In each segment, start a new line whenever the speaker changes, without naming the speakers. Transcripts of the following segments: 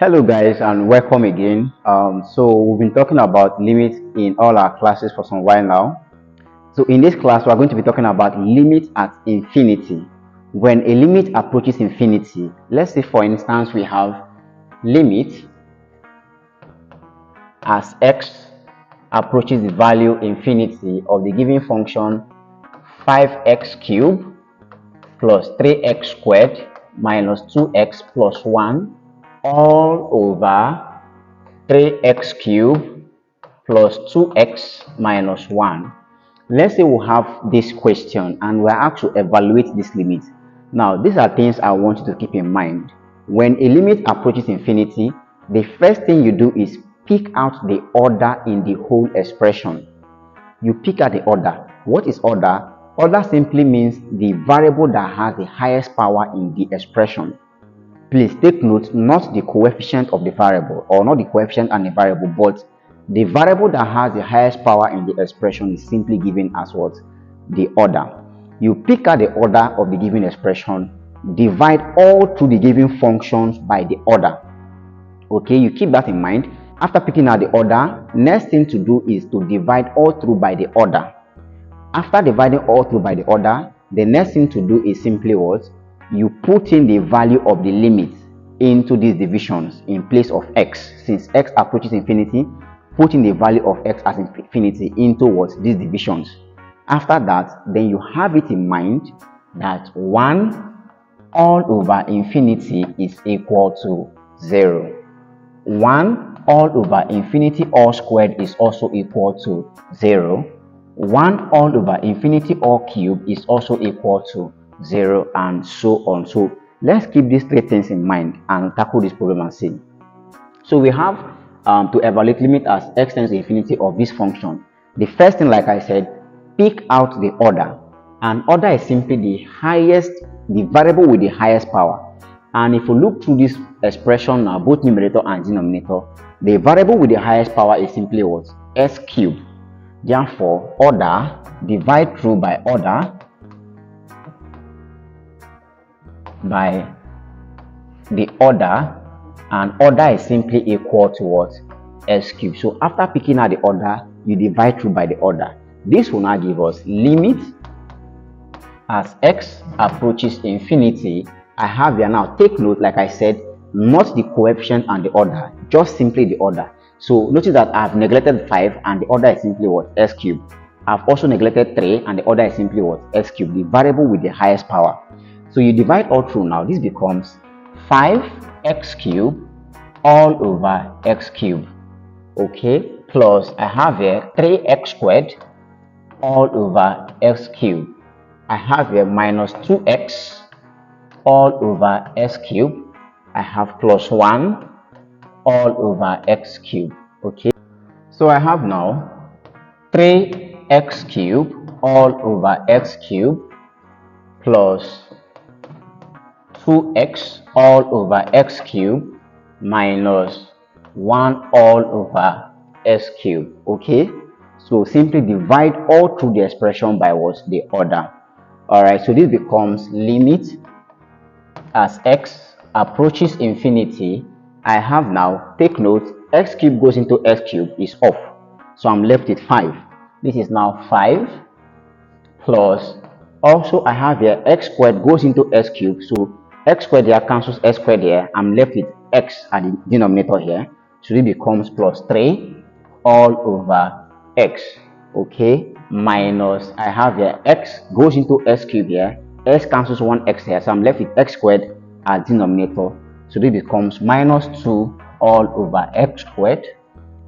Hello guys and welcome again. So we've been talking about limits in all our classes for some while now. So in this class we are going to be talking about limit at infinity. When a limit approaches infinity, let's say for instance we have limit as x approaches the value infinity of the given function 5x cubed plus 3x squared minus 2x plus 1 all over 3x cubed plus 2x minus 1. Let's say we have this question and we're asked to evaluate this limit. Now, these are things I want you to keep in mind. When a limit approaches infinity, the first thing you do is pick out the order in the whole expression. You pick out the order. What is order? Order simply means the variable that has the highest power in the expression. Please take note, not the coefficient of the variable, or not the coefficient and the variable, but the variable that has the highest power in the expression is simply given as what? The order. You pick out the order of the given expression, divide all through the given functions by the order. Okay, you keep that in mind. After picking out the order, next thing to do is to divide all through by the order. After dividing all through by the order, the next thing to do is simply what? You put in the value of the limit into these divisions in place of x. Since x approaches infinity, put in the value of x as infinity into what? These divisions. After that, then you have it in mind that 1 all over infinity is equal to 0. 1 all over infinity all squared is also equal to 0. 1 all over infinity all cube is also equal to 0, and so on. So let's keep these three things in mind and tackle this problem and see. So we have to evaluate limit as x tends to infinity of this function. The first thing, like I said, pick out the order, and order is simply the variable with the highest power. And if you look through this expression now, both numerator and denominator, the variable with the highest power is simply what? S cubed. Therefore, order, divide through by order by the order, and order is simply equal to what? S cubed. So after picking out the order, you divide through by the order. This will now give us limit as x approaches infinity. I have here now, take note, like I said, not the coefficient and the order, just simply the order. So notice that I've neglected 5 and the order is simply what? S cubed. I've also neglected 3 and the order is simply what? S cubed, the variable with the highest power. So you divide all through now, this becomes 5x cubed all over x cubed. Okay, plus I have here 3x squared all over x cubed. I have here minus 2x all over x cubed. I have plus 1 all over x cubed. Okay, so I have now 3x cubed all over x cubed plus 2x all over x cubed minus 1 all over x cubed. Okay, so simply divide all through the expression by what? The order. Alright, so this becomes limit as x approaches infinity. I have now, take note, x cubed goes into x cubed is off, so I'm left with 5. This is now 5 plus, also I have here x squared goes into x cubed, so x squared here cancels x squared here. I'm left with x at the denominator here, so it becomes plus 3 all over x. Okay, minus I have here x goes into x cubed here, x cancels 1x here, so I'm left with x squared at denominator, so this becomes minus 2 all over x squared,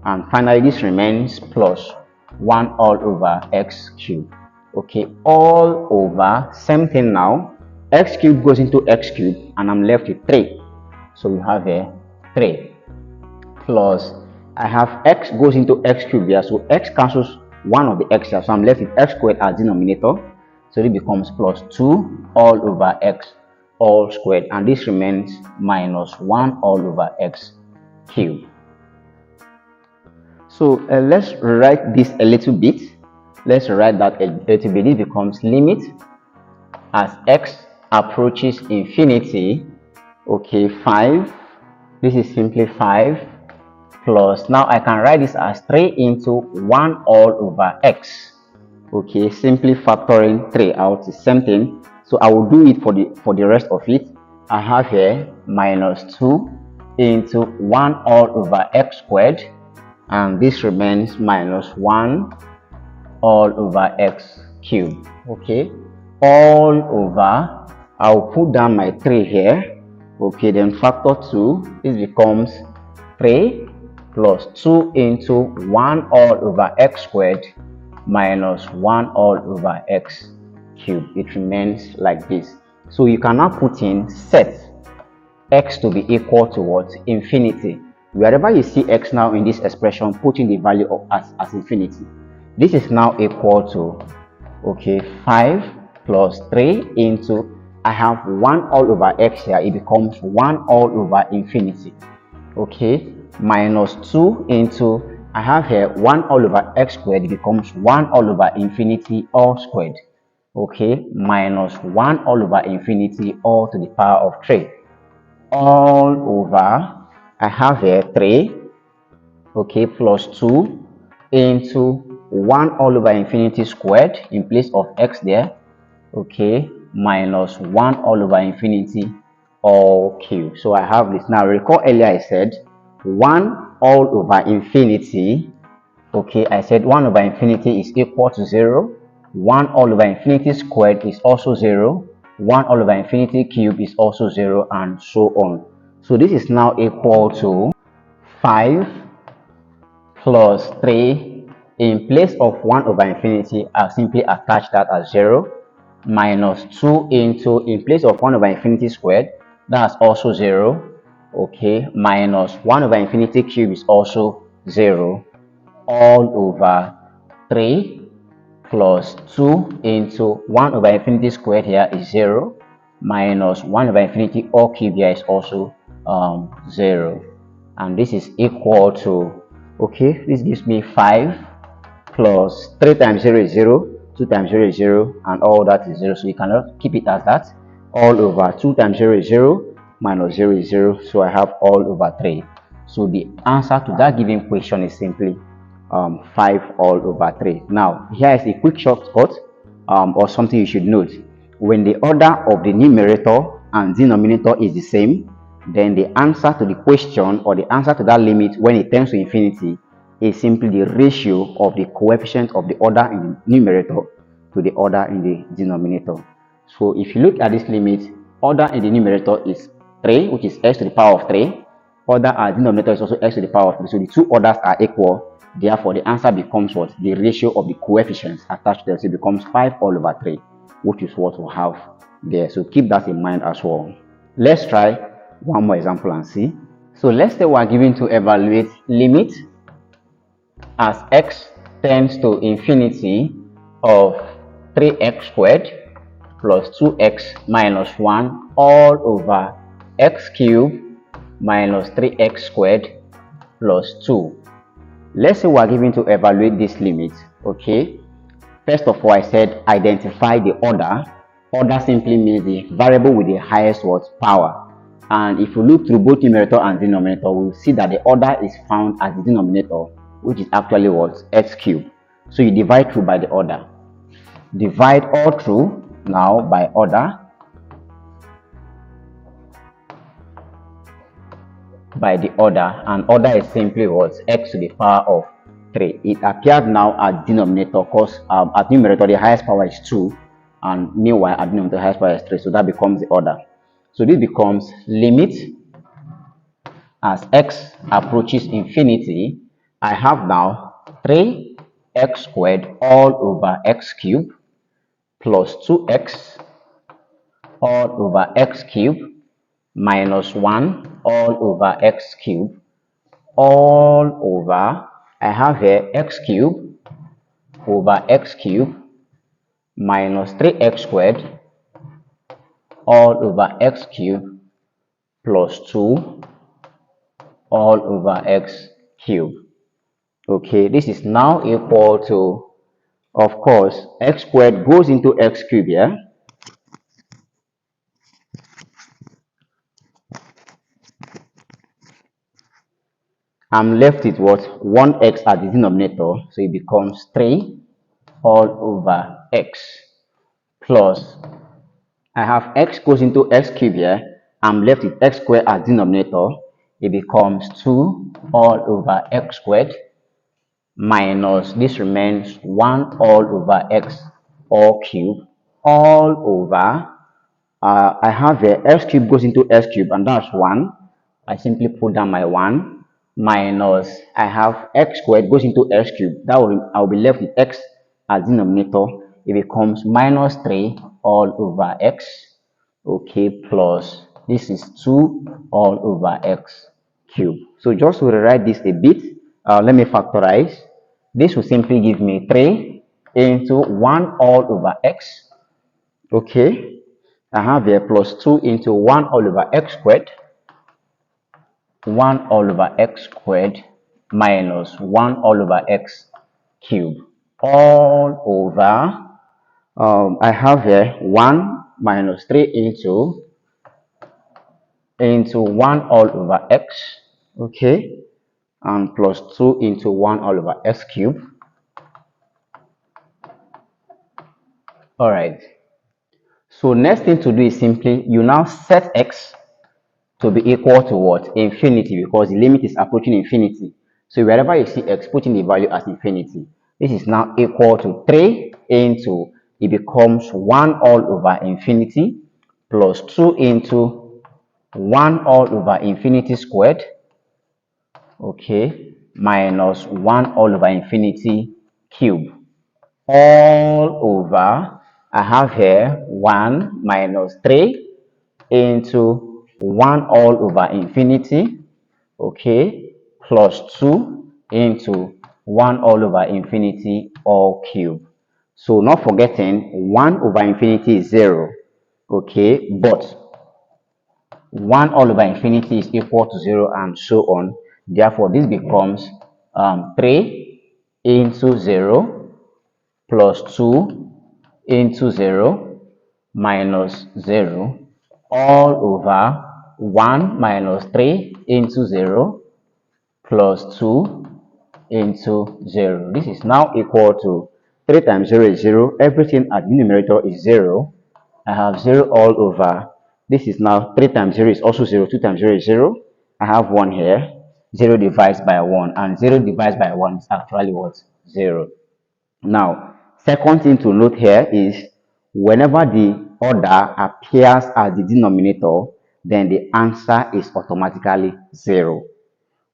and finally this remains plus 1 all over x cubed. Okay, all over, same thing now, x cubed goes into x cubed and I'm left with 3, so we have here 3 plus I have x goes into x cubed here, so x cancels one of the x here, so I'm left with x squared as denominator, so it becomes plus 2 all over x all squared, and this remains minus 1 all over x cubed. So let's rewrite this a little bit. Let's write that a little bit. This becomes limit as x approaches infinity. Okay, 5 This is simply 5 plus, now I can write this as 3 into 1 all over x. Okay, simply factoring 3 out is same thing. So I will do it for the rest of it. I have here minus 2 into 1 all over x squared, and this remains minus 1 all over x cubed. Okay, all over, I'll put down my 3 here. Okay, then factor 2, this becomes 3 plus 2 into 1 all over x squared minus 1 all over x cubed. It remains like this. So you can now put in set x to be equal to what? Infinity. Wherever you see x now in this expression, put in the value of as infinity. This is now equal to, okay, 5 plus 3 into, I have 1 all over x here, it becomes 1 all over infinity. Okay, minus 2 into, I have here 1 all over x squared, it becomes 1 all over infinity all squared. Okay, minus 1 all over infinity all to the power of 3. All over, I have here 3, okay, plus 2 into 1 all over infinity squared in place of x there, okay, minus 1 all over infinity all cube. So I have this. Now recall earlier I said 1 all over infinity, okay, I said 1 over infinity is equal to 0, 1 all over infinity squared is also 0, 1 all over infinity cube is also 0, and so on. So this is now equal to 5 plus 3, in place of 1 over infinity, I'll simply attach that as 0, minus 2 into, in place of 1 over infinity squared, that's also 0, okay, minus 1 over infinity cube is also 0, all over 3 plus 2 into 1 over infinity squared here is 0, minus 1 over infinity all cube here is also 0, and this is equal to, okay, this gives me 5 plus 3 times 0 is 0, 2 times 0 is 0, and all that is 0, so you cannot keep it as that. All over 2 times 0 is 0, minus 0 is 0, so I have all over 3. So the answer to that given question is simply 5 all over 3. Now here is a quick shortcut or something you should note. When the order of the numerator and denominator is the same, then the answer to the question or the answer to that limit when it tends to infinity is simply the ratio of the coefficient of the order in the numerator to the order in the denominator. So if you look at this limit, order in the numerator is 3, which is x to the power of 3. Order at the denominator is also x to the power of 3. So the two orders are equal. Therefore, the answer becomes what? The ratio of the coefficients attached to them. So it becomes 5 all over 3, which is what we have there. So keep that in mind as well. Let's try one more example and see. So let's say we are given to evaluate limit as x tends to infinity of 3x squared plus 2x minus 1 all over x cubed minus 3x squared plus 2. Let's say we are given to evaluate this limit. Okay, first of all, I said identify the order. Order simply means the variable with the highest what power, and if you look through both numerator and denominator, we'll see that the order is found as the denominator, which is actually what? X cubed. So you divide through by the order. Divide all through now by order, and order is simply what? X to the power of 3. It appears now at denominator because at numerator the highest power is 2, and meanwhile at denominator the highest power is 3, so that becomes the order. So this becomes limit as x approaches infinity. I have now 3x squared all over x cubed plus 2x all over x cubed minus 1 all over x cubed all over, I have here x cubed over x cubed minus 3x squared all over x cubed plus 2 all over x cubed. Okay, this is now equal to, of course, x squared goes into x cubed here. I'm left with what? 1x at the denominator, so it becomes 3 all over x plus, I have x goes into x cube here. I'm left with x squared as denominator. It becomes 2 all over x squared minus, this remains 1 all over x all cube all over, I have a x cube goes into x cube, and that's 1. I simply put down my 1 minus, I have x squared goes into x cube. That will, I'll be left with x as denominator. It becomes minus 3 all over x. Okay, plus this is 2 all over x cube. So just to rewrite this a bit, let me factorize. This will simply give me 3 into 1 all over x. Okay, I have here plus 2 into 1 all over x squared, 1 all over x squared minus 1 all over x cube all over, I have here 1 minus 3 into 1 all over x, okay, and plus 2 into 1 all over x cube. All right. So next thing to do is simply, you now set x to be equal to what? Infinity, because the limit is approaching infinity. So wherever you see x, put in the value as infinity. This is now equal to 3 into, it becomes 1 all over infinity plus 2 into 1 all over infinity squared, okay, minus 1 all over infinity cube all over, I have here 1 minus 3 into 1 all over infinity, okay, plus 2 into 1 all over infinity all cube. So not forgetting 1 over infinity is 0, okay, but 1 all over infinity is equal to 0 and so on. Therefore, this becomes 3 into 0 plus 2 into 0 minus 0 all over 1 minus 3 into 0 plus 2 into 0. This is now equal to 3 times 0 is 0. Everything at the numerator is 0. I have 0 all over. This is now 3 times 0 is also 0. 2 times 0 is 0. I have 1 here. 0 divides by 1. And 0 divides by 1 is actually what? 0. Now, second thing to note here is whenever the order appears as the denominator, then the answer is automatically 0.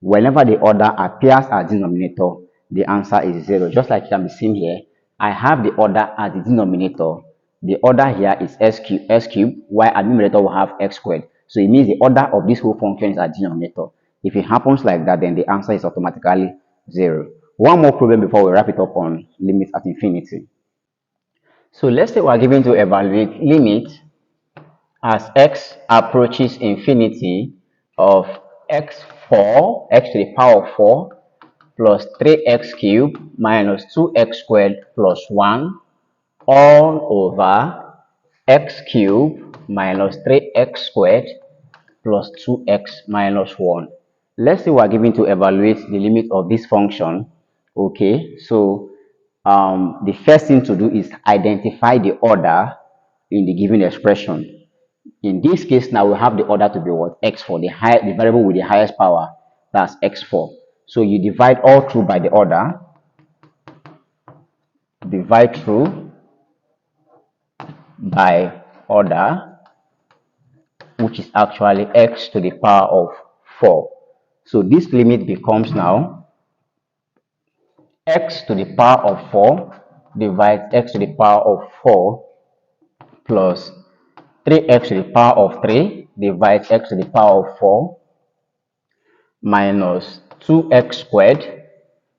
Whenever the order appears as denominator, the answer is 0. Just like you can be seen here, I have the order as the denominator. The order here is x cube, while a numerator will have x squared. So it means the order of this whole function is a denominator. If it happens like that, then the answer is automatically 0. One more problem before we wrap it up on limits at infinity. So let's say we're given to evaluate limit as x approaches infinity of x4, x to the power of 4, plus 3x cubed minus 2x squared plus 1 all over x cubed minus 3x squared plus 2x minus 1. Let's say we are given to evaluate the limit of this function. Okay, so the first thing to do is identify the order in the given expression. In this case, now we have the order to be what? X4, the variable with the highest power, that's x4. So you divide all through by the order, divide through by order, which is actually x to the power of 4. So this limit becomes now x to the power of 4 divides x to the power of 4 plus 3x to the power of 3 divides x to the power of 4 minus 2x squared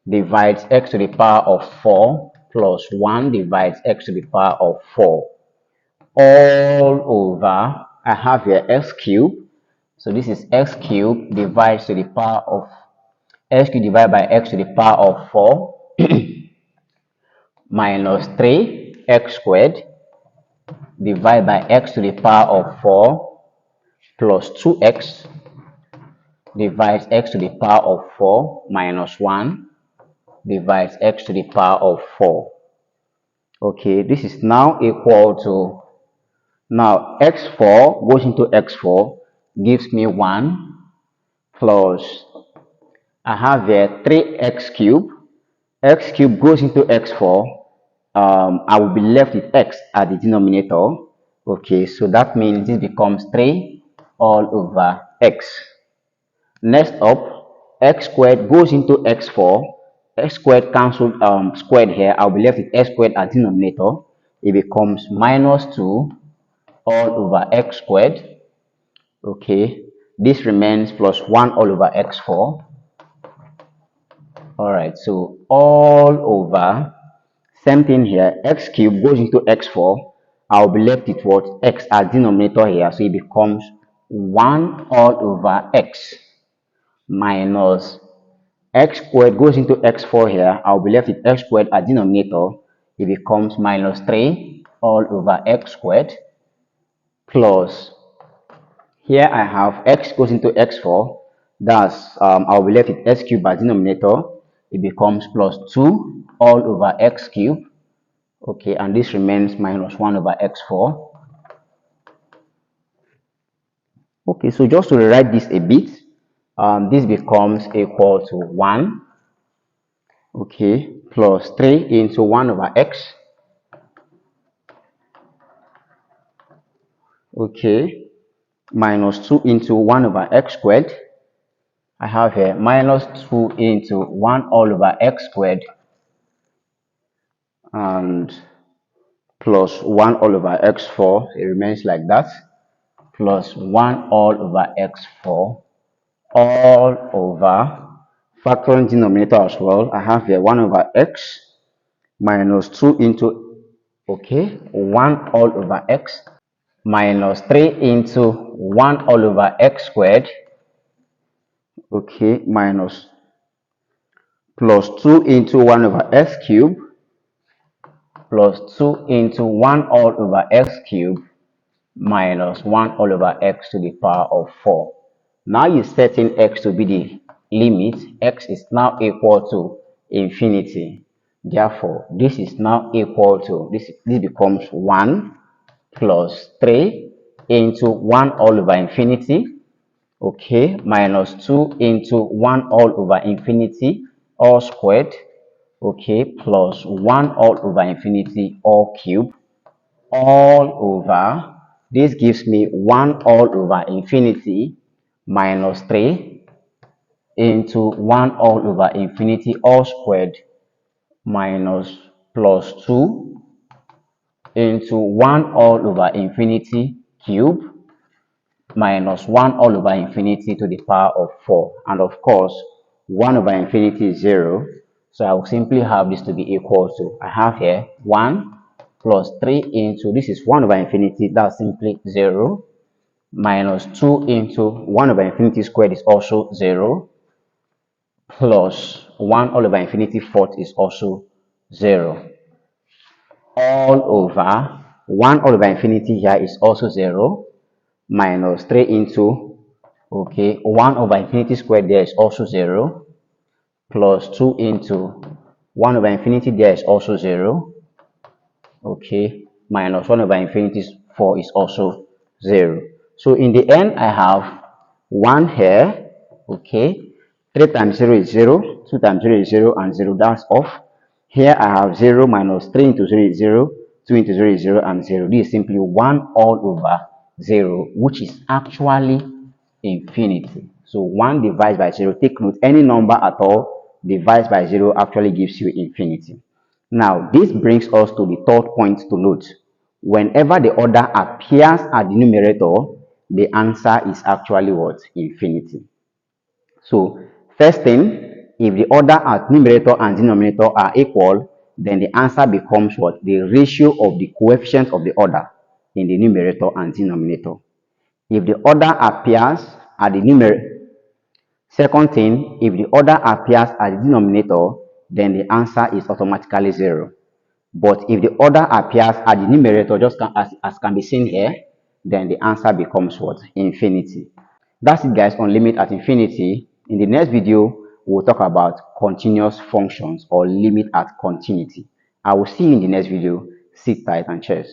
divides x to the power of 4 plus 1 divides x to the power of 4 all over, I have here x cubed. So this is x cubed divides to the power of x cubed divided by x to the power of 4 minus 3x squared divided by x to the power of 4 plus 2x divides x to the power of 4 minus 1 divides x to the power of 4. Okay, this is now equal to, now x4 goes into x4, gives me 1 plus, I have here 3x cubed. X cubed goes into x4. I will be left with x at the denominator. Okay, so that means this becomes 3 all over x. Next up, x squared goes into x4. X squared cancelled squared here. I'll be left with x squared as denominator. It becomes minus 2 all over x squared. Okay, this remains plus 1 all over x4. All right, so all over, same thing here, x cubed goes into x4. I'll be left with what? X as denominator here, so it becomes 1 all over x minus x squared goes into x4 here. I'll be left with x squared as denominator. It becomes minus 3 all over x squared plus, here I have x goes into x4. That's, I'll be left with x cubed as denominator. It becomes plus 2 all over x cubed. Okay, and this remains minus 1 over x4. Okay, so just to rewrite this a bit, this becomes equal to 1, okay, plus 3 into 1 over x, okay, minus 2 into 1 over x squared. I have here minus 2 into 1 all over x squared and plus 1 all over x4. It remains like that, plus 1 all over x4 all over, factoring denominator as well. I have here 1 over x minus 2 into, okay, 1 all over x minus 3 into 1 all over x squared, okay, minus plus 2 into 1 over x cubed plus 2 into 1 all over x cubed minus 1 all over x to the power of 4. Now you're setting x to be the limit. X is now equal to infinity. Therefore, this is now equal to, this becomes 1 plus 3 into 1 all over infinity, okay, minus 2 into 1 all over infinity all squared, okay, plus 1 all over infinity all cubed, all over, this gives me 1 all over infinity minus 3 into 1 all over infinity all squared minus plus 2 into 1 all over infinity cube minus 1 all over infinity to the power of 4. And of course, 1 over infinity is 0. So I will simply have this to be equal to, I have here 1 plus 3 into, this is 1 over infinity, that's simply 0, minus 2 into 1 over infinity squared is also 0, plus 1 all over infinity fourth is also 0, all over 1 all over infinity here is also 0, minus 3 into, okay, 1 over infinity squared there is also 0, plus 2 into 1 over infinity there is also 0, okay, minus 1 over infinity 4 is also 0. So in the end, I have 1 here, okay, 3 times 0 is 0, 2 times 0 is 0, and 0, that's off. Here I have 0 minus 3 into 0 is 0, 2 into 0 is 0, and 0. This is simply 1 all over 0, which is actually infinity. So 1 divided by 0, take note, any number at all divided by 0 actually gives you infinity. Now, this brings us to the third point to note. Whenever the order appears at the numerator, the answer is actually what? Infinity. So, first thing, if the order at numerator and denominator are equal, then the answer becomes what? The ratio of the coefficients of the order in the numerator and denominator. If the order appears at the numerator, second thing, if the order appears at the denominator, then the answer is automatically 0. But if the order appears at the numerator, just as can be seen here, then the answer becomes what? Infinity. That's it, guys, on limit at infinity. In the next video, we'll talk about continuous functions or limit at continuity. I will see you in the next video. Sit tight and cheers.